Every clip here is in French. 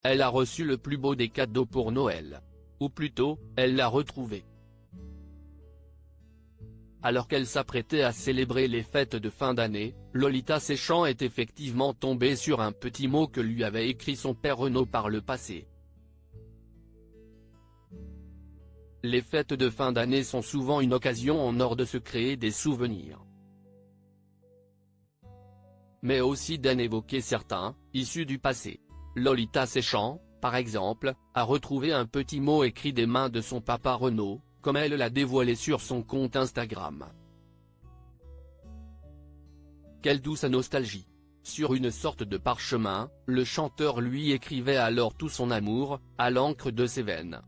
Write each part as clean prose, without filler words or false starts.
elle a reçu le plus beau des cadeaux pour Noël. Ou plutôt, elle l'a retrouvé. Alors qu'elle s'apprêtait à célébrer les fêtes de fin d'année, Lolita Séchant est effectivement tombée sur un petit mot que lui avait écrit son père Renaud par le passé. Les fêtes de fin d'année sont souvent une occasion en or de se créer des souvenirs, mais aussi d'en évoquer certains, issus du passé. Lolita Séchant, par exemple, a retrouvé un petit mot écrit des mains de son papa Renaud, comme elle l'a dévoilé sur son compte Instagram. Quelle douce nostalgie. Sur une sorte de parchemin, le chanteur lui écrivait alors tout son amour, à l'encre de ses veines.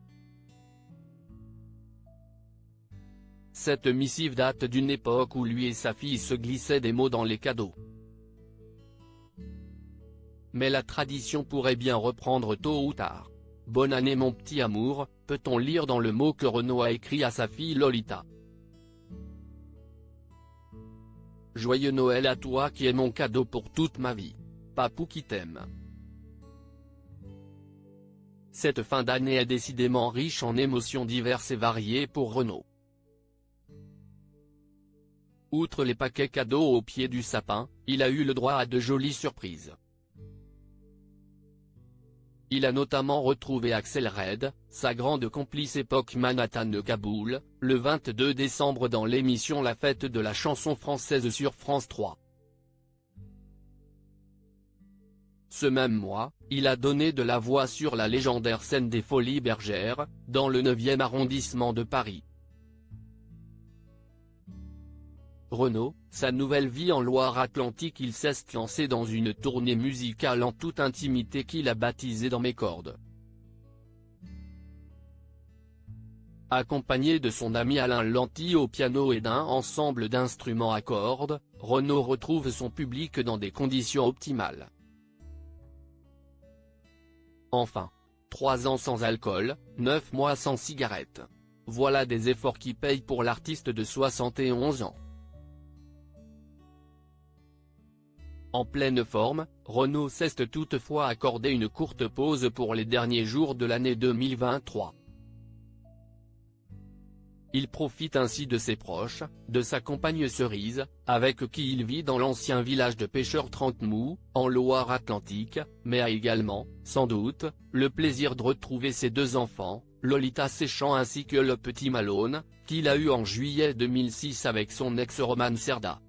Cette missive date d'une époque où lui et sa fille se glissaient des mots dans les cadeaux. Mais la tradition pourrait bien reprendre tôt ou tard. Bonne année mon petit amour, peut-on lire dans le mot que Renaud a écrit à sa fille Lolita. Joyeux Noël à toi qui es mon cadeau pour toute ma vie. Papou qui t'aime. Cette fin d'année est décidément riche en émotions diverses et variées pour Renaud. Outre les paquets cadeaux au pied du sapin, il a eu le droit à de jolies surprises. Il a notamment retrouvé Axel Red, sa grande complice époque Manhattan de Kaboul, le 22 décembre dans l'émission La Fête de la chanson française sur France 3. Ce même mois, il a donné de la voix sur la légendaire scène des Folies Bergères, dans le 9e arrondissement de Paris. Renaud, sa nouvelle vie en Loire-Atlantique. Il s'est lancé dans une tournée musicale en toute intimité qu'il a baptisée Dans mes cordes. Accompagné de son ami Alain Lanty au piano et d'un ensemble d'instruments à cordes, Renaud retrouve son public dans des conditions optimales. Enfin, 3 ans sans alcool, 9 mois sans cigarette. Voilà des efforts qui payent pour l'artiste de 71 ans. En pleine forme, Renaud s'est toutefois accordé une courte pause pour les derniers jours de l'année 2023. Il profite ainsi de ses proches, de sa compagne Cerise, avec qui il vit dans l'ancien village de pêcheurs Trentemou, en Loire-Atlantique, mais a également, sans doute, le plaisir de retrouver ses 2 enfants, Lolita Séchant ainsi que le petit Malone, qu'il a eu en juillet 2006 avec son ex Roman Cerda.